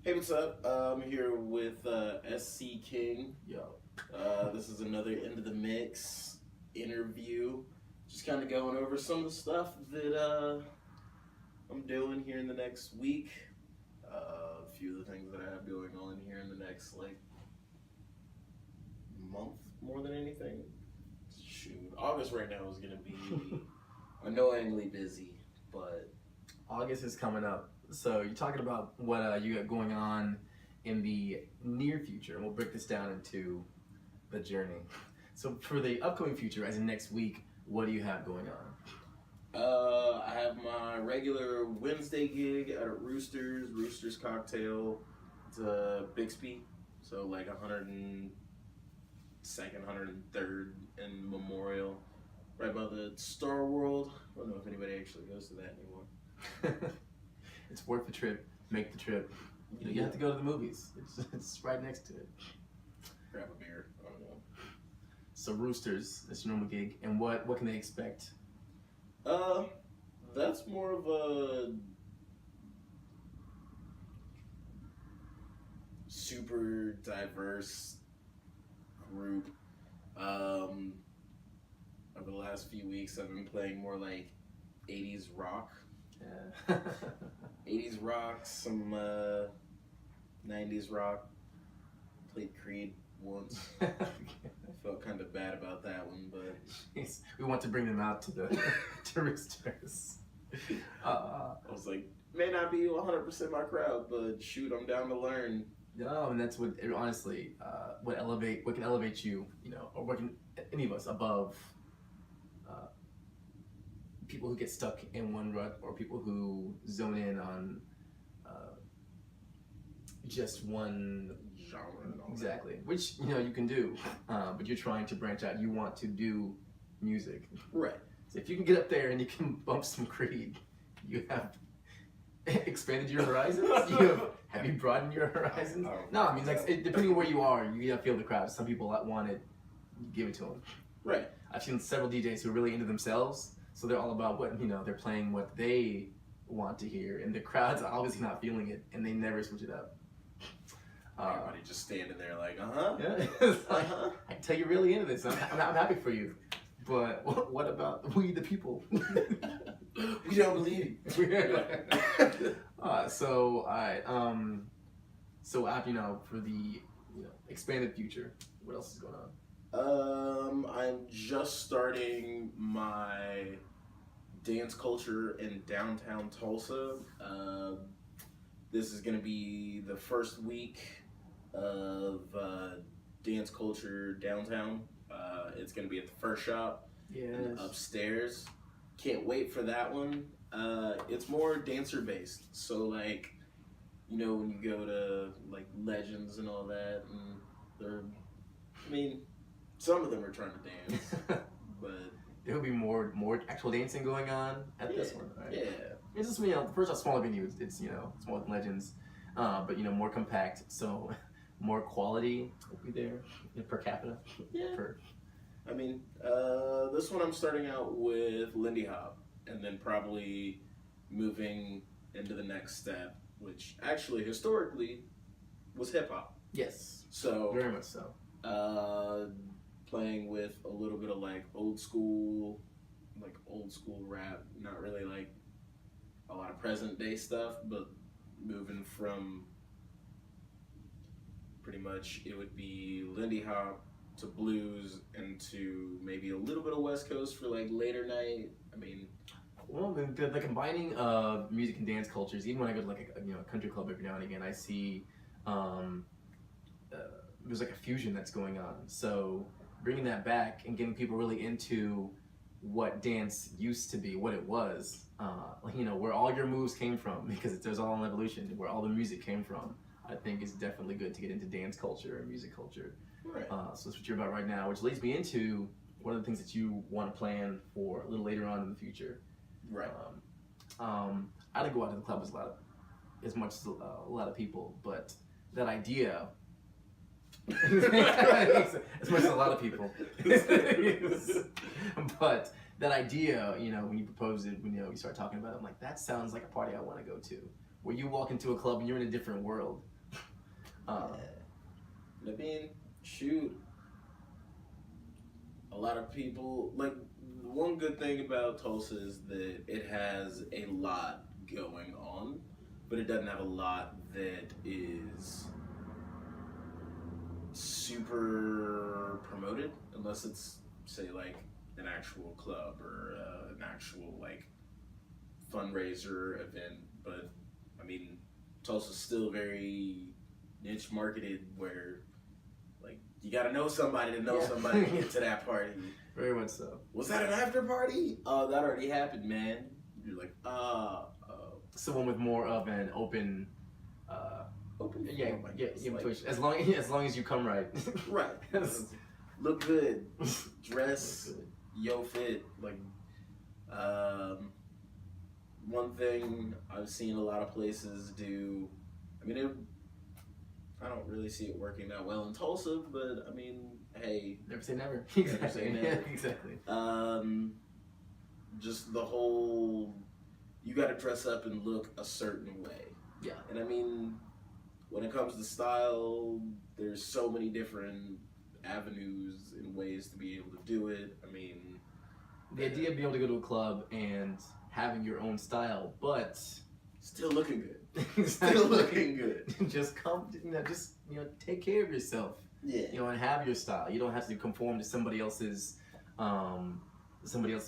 Hey, what's up? I'm here with SC King. Yo. This is another Into the Mix interview. Just kind of going over some of the stuff that I'm doing here in the next week. A few of the things that I have going on here in the next month more than anything. Shoot, August right now is gonna be annoyingly busy, but August is coming up. So you're talking about what you got going on in the near future, and we'll break this down into the journey. So for the upcoming future, as in next week, what do you have going on? I have my regular Wednesday gig at Roosters Cocktail. It's Bixby, so like 102nd, 103rd and Memorial, right by the Star World. I don't know if anybody actually goes to that anymore. It's worth the trip. Make the trip. You have to go to the movies. It's right next to it. Grab a beer. I don't know. So Roosters, that's your normal gig, and what can they expect? That's more of a super diverse group. Over the last few weeks, I've been playing more like 80s rock. Yeah. 80s rock, some 90s rock. Played Creed once. I felt kind of bad about that one, but Jeez, we want to bring them out to the to Roosters. I was like, may not be 100% my crowd, but shoot, I'm down to learn. No, and that's what honestly, what can elevate you, or what can any of us above people who get stuck in one rut, or people who zone in on just one Genre and all exactly, which you can do, but you're trying to branch out. You want to do music, that. Right. so if you can get up there and you can bump some Creed, you have expanded your horizons. Have you broadened your horizons? No, I mean depending on where you are, you gotta feel the crowd. Some people that want it, you give it to them. Right. I've seen several DJs who are really into themselves, so they're all about what they're playing what they want to hear, and the crowd's obviously not feeling it, and they never switch it up. Everybody just standing there like, uh-huh. Yeah, it's like, I can tell you're really into this. I'm happy for you, but what about we the people? We don't believe you. So I so after for the expanded future, what else is going on? I'm just starting my dance culture in downtown Tulsa. This is gonna be the first week of dance culture downtown. It's gonna be at the First Shop and upstairs. Can't wait for that one. It's more dancer based, so like, when you go to like Legends and all that, and some of them are trying to dance, but there'll be more actual dancing going on at this one, right? Yeah. It's just the first off, smaller venue. It's smaller than Legends, but more compact, so more quality will be there per capita. Yeah. This one I'm starting out with Lindy Hop, and then probably moving into the next step, which actually historically was hip hop. Yes. So very much so. Playing with a little bit of like old school rap, not really like a lot of present day stuff, but moving from pretty much it would be Lindy Hop to blues and to maybe a little bit of West Coast for like later night. Well, the combining of music and dance cultures. Even when I go to like a country club every now and again, I see there's like a fusion that's going on. So bringing that back and getting people really into what dance used to be, what it was, where all your moves came from, because there's all an evolution, where all the music came from. I think is definitely good to get into dance culture and music culture. Right. So that's what you're about right now, which leads me into one of the things that you want to plan for a little later on in the future. Right. I don't go out to the club as much as a lot of people, but that idea, as much as a lot of people, but that idea, when you proposed it, when you start talking about it, I'm like, that sounds like a party I want to go to, where you walk into a club and you're in a different world. I mean, shoot. A lot of people like one good thing about Tulsa is that it has a lot going on, but it doesn't have a lot that is super promoted unless it's say like an actual club or an actual like fundraiser event. But I mean, Tulsa's still very niche marketed where like you gotta know somebody to know somebody to get to that party. Very much so. Was that an after party? Oh, that already happened, man. You're like, someone with more of an open open yeah, form, I guess. yeah, Like, push. As long as you come right. right. Look good. Dress, yo fit. Like, one thing I've seen a lot of places do. I mean, I don't really see it working that well in Tulsa, but I mean, hey, Never say never. Never say never. Yeah, exactly. Just the whole, you got to dress up and look a certain way. Yeah. And I mean, when it comes to style, there's so many different avenues and ways to be able to do it. I mean, The idea of being able to go to a club and having your own style, but still looking good. exactly. Still looking good. Just come, take care of yourself. Yeah. And have your style. You don't have to conform to somebody else's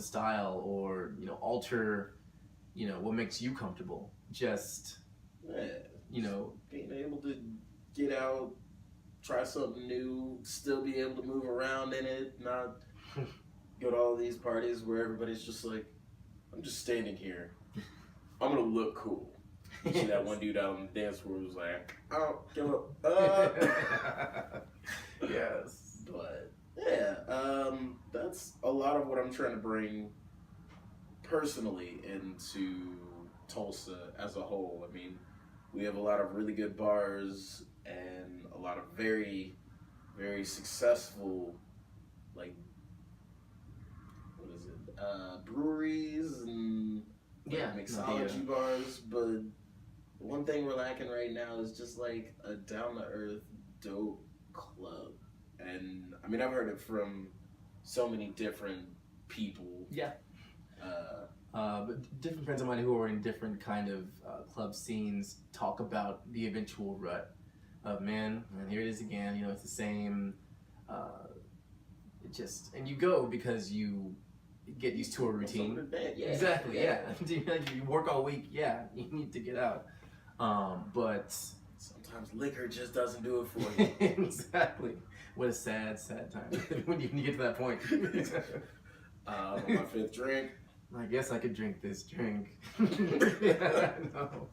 style or alter what makes you comfortable. Just being able to get out, try something new, still be able to move around in it, not go to all these parties where everybody's just like, I'm just standing here. I'm gonna look cool. You see that one dude out on the dance floor who was like, oh, give up. Yes. But yeah, that's a lot of what I'm trying to bring personally into Tulsa as a whole. I mean, we have a lot of really good bars and a lot of very, very successful, like, what is it, breweries and mixology bars. But one thing we're lacking right now is just like a down-to-earth, dope club. And I mean, I've heard it from so many different people. Yeah. But different friends of mine who are in different kind of club scenes talk about the eventual rut of, man, and here it is again. It's the same. And you go because you get used to a routine. Yeah. Exactly. Yeah. You work all week. Yeah. You need to get out. But sometimes liquor just doesn't do it for you. Exactly. What a sad time when you get to that point. On my fifth drink. I guess I could drink this drink. Yeah, no.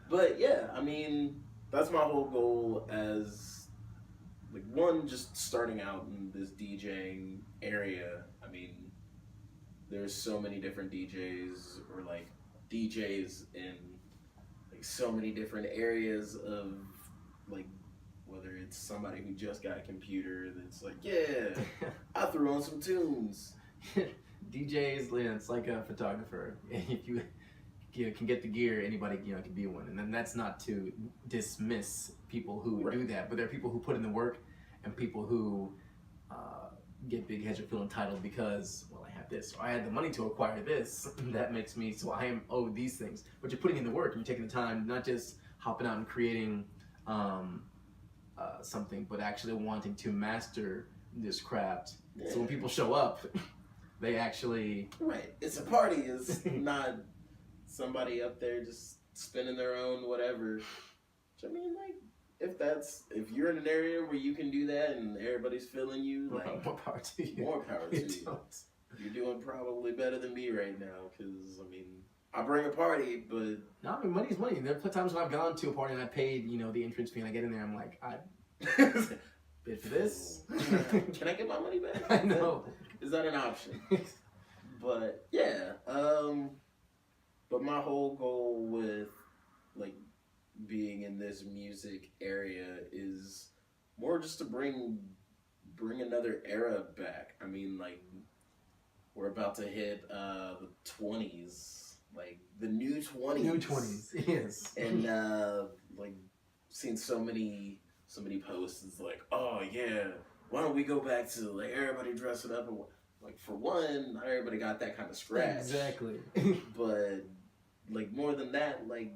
But yeah, I mean, that's my whole goal as, like, one, just starting out in this DJing area. I mean, there's so many different DJs or like DJs in like so many different areas of like, whether it's somebody who just got a computer that's like, yeah, I threw on some tunes. DJs, it's like a photographer. If you can get the gear, anybody can be one. And then that's not to dismiss people who do that, but there are people who put in the work and people who get big heads or feel entitled because, well, I have this, or I had the money to acquire this. That makes me, so I am owed these things. But you're putting in the work and you're taking the time, not just hopping out and creating something, but actually wanting to master this craft. Yeah. So when people show up, they actually... Right. It's a party. It's not somebody up there just spinning their own whatever. Which, I mean, like, if you're in an area where you can do that and everybody's feeling you, like, more power to you. More power to you. You're doing probably better than me right now, because, I mean, I bring a party, but... No, I mean, money's money. There are times when I've gone to a party and I paid, the entrance fee, and I get in there, I'm like, I bid for this. Can I get my money back? I know. Is that an option? But, yeah. But my whole goal with, like, being in this music area is more just to bring another era back. I mean, like, we're about to hit the 20s, like the new 20s. New 20s, yes. And like seen so many posts. It's like, oh yeah, why don't we go back to like everybody dressing up and like for one, not everybody got that kind of scratch. Exactly. But like more than that, like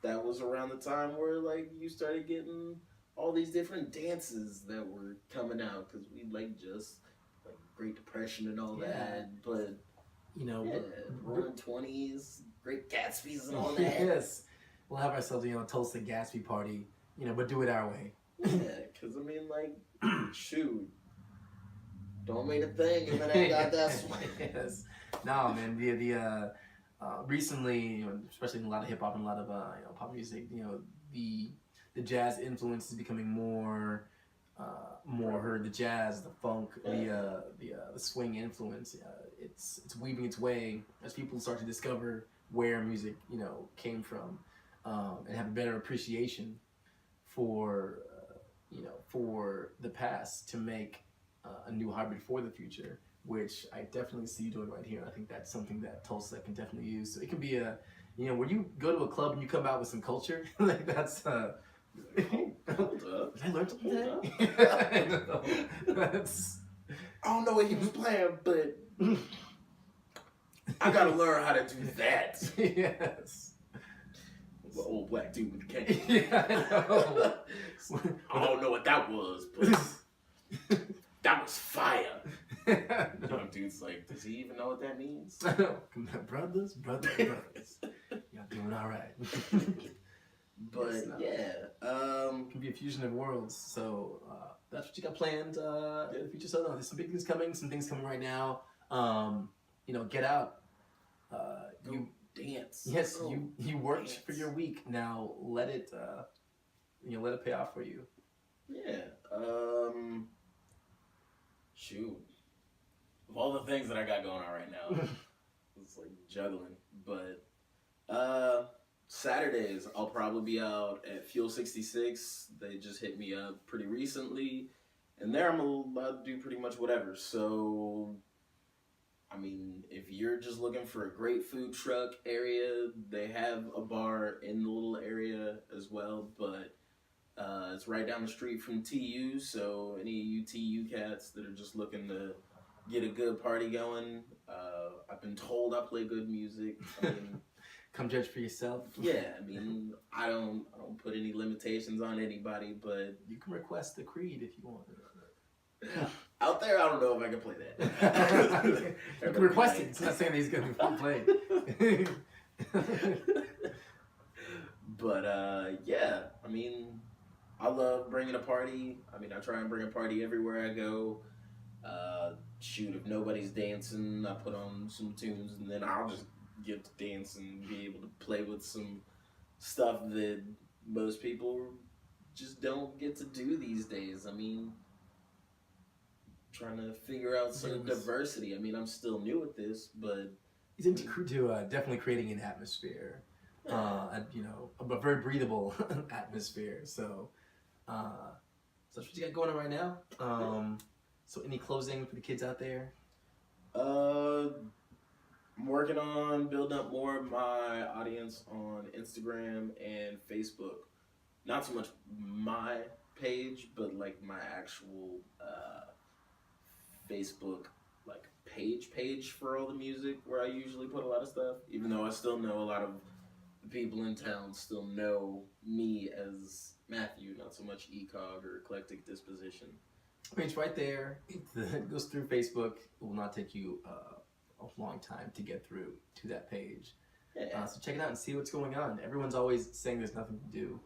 that was around the time where like you started getting all these different dances that were coming out because we like just like Great Depression and all that. But you know, yeah, Roaring Twenties, Great Gatsby's and all that. Yes, we'll have ourselves, you know, a Tulsa Gatsby party, you know, but do it our way. Yeah, because I mean, like, shoot, don't make a thing and then I got that swing. Yes, no, man. Recently, you know, especially in a lot of hip hop and a lot of you know, pop music, you know, the jazz influence is becoming more heard. The jazz, the funk, the swing influence. It's weaving its way as people start to discover where music, you know, came from, and have a better appreciation for you know, for the past to make a new hybrid for the future, which I definitely see you doing right here. I think that's something that Tulsa can definitely use. So it can be a, you know, when you go to a club and you come out with some culture, like that's Hold up. did I learn something today? I know. That's I don't know what he was playing, but I gotta learn how to do that. yes. The old black dude with the cane. Yeah, I know. I don't know what that was, but that was fire. Young dude's like, does he even know what that means? brothers. Y'all doing all right. But Yes, no. yeah, It can be a fusion of worlds. So that's what you got planned in the future. So no, there's some big things coming. Some things coming right now. You know, get out. You dance. yes, Go you worked dance. for your week. Now let it you know, let it pay off for you. Yeah. Shoot. Of all the things that I got going on right now, it's like juggling. But Saturdays, I'll probably be out at Fuel 66. They just hit me up pretty recently. And there I'm allowed to do pretty much whatever. So, I mean, if you're just looking for a great food truck area, they have a bar in the little area as well. But it's right down the street from TU. So, any of you TU cats that are just looking to get a good party going, I've been told I play good music. I mean, Come judge for yourself. yeah, I mean, I don't put any limitations on anybody, but You can request the Creed if you want. out there, I don't know if I can play that. You can request it. It's not saying that he's going to play. But yeah, I mean, I love bringing a party. I mean, I try and bring a party everywhere I go. Shoot, if nobody's dancing, I put on some tunes, and then I'll just get to dance and be able to play with some stuff that most people just don't get to do these days. I mean, trying to figure out some diversity. I mean, I'm still new at this, but He's into definitely creating an atmosphere, you know, a very breathable atmosphere. So, so that's what you got going on right now. So, any closing for the kids out there? I'm working on building up more of my audience on Instagram and Facebook. Not so much my page, but like my actual Facebook like page for all the music where I usually put a lot of stuff. Even though I still know a lot of the people in town still know me as Matthew, not so much ECOG or Eclectic Disposition. I mean, it's right there. It goes through Facebook. It will not take you a long time to get through to that page. Yeah. So check it out and see what's going on. Everyone's always saying there's nothing to do.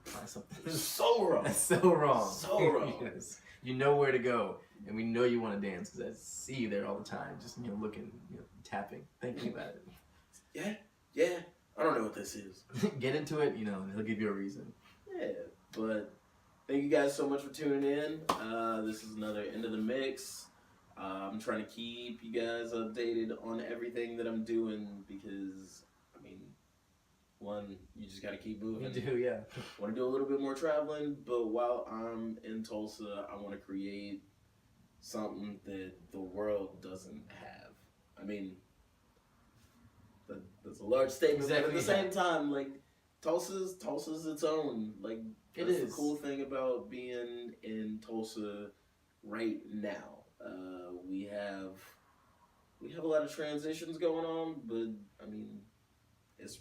Try something. So wrong. That's so wrong. So wrong. Yes. You know where to go, and we know you want to dance because I see you there all the time, just looking, tapping, thinking about it. Yeah. I don't know what this is. Get into it, and he'll give you a reason. Yeah, but thank you guys so much for tuning in. This is another End of the Mix. I'm trying to keep you guys updated on everything that I'm doing because, I mean, one, you just got to keep moving. You do, yeah. I want to do a little bit more traveling, but while I'm in Tulsa, I want to create something that the world doesn't have. I mean, that's a large statement, but at the same time, like, Tulsa's its own. Like It that's is. the cool thing about being in Tulsa right now. We have a lot of transitions going on, but I mean, it's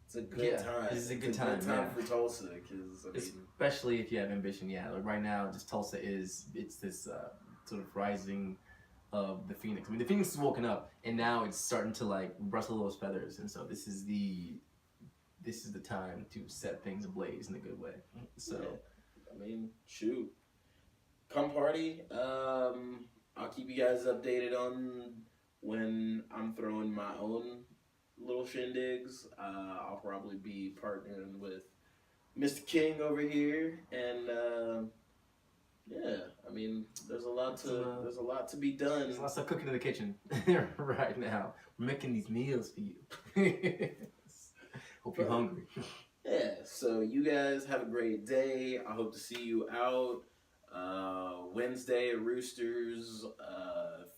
it's a good time. This is a good It's time. Yeah. for Tulsa because I mean, Especially if you have ambition. Yeah, like right now, just Tulsa it's this sort of rising of the phoenix. I mean, the phoenix is woken up, and now it's starting to like rustle those feathers, and so this is the time to set things ablaze in a good way. So, yeah, I mean, shoot, come party. I'll keep you guys updated on when I'm throwing my own little shindigs. I'll probably be partnering with Mr. King over here, and yeah, I mean, there's a lot to be done. there's lots of cooking in the kitchen right now. We're making these meals for you. Hope you're hungry. Yeah, so you guys have a great day. I hope to see you out Wednesday at Roosters,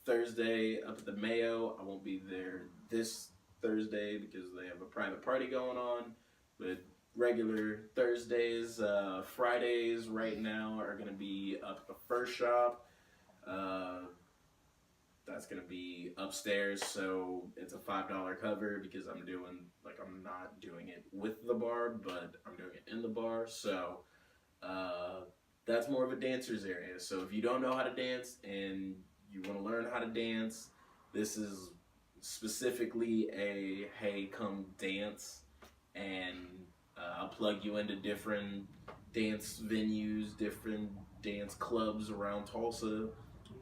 Thursday up at the Mayo. I won't be there this Thursday because they have a private party going on, but regular Thursdays, Fridays right now are going to be up at the First Shop. That's going to be upstairs, so it's a $5 cover because I'm not doing it with the bar, but I'm doing it in the bar. So that's more of a dancer's area. So if you don't know how to dance and you want to learn how to dance, this is specifically a hey, come dance, and I'll plug you into different dance venues, different dance clubs around Tulsa.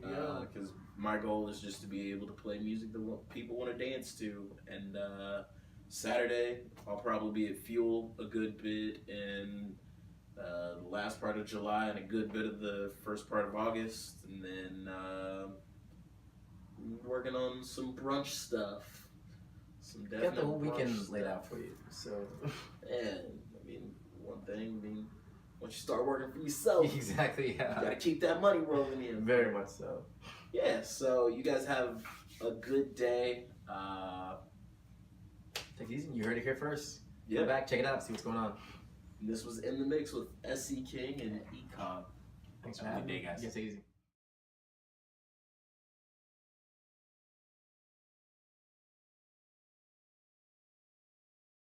Because my goal is just to be able to play music that people want to dance to. And Saturday, I'll probably be at Fuel a good bit, and the last part of July and a good bit of the first part of August, and then working on some brunch stuff. Some definite Got the whole weekend brunch laid stuff. out for you. So, And I mean, one thing, once you start working for yourself, exactly, yeah. you gotta keep that money rolling in. Very much so. Yeah, so you guys have a good day. Take it easy. You heard it here first. Yeah. Go back, check it out, see what's going on. This was In the Mix with SC King and ECOB. Thanks for Have a having good day, me. guys. Yeah, take it easy.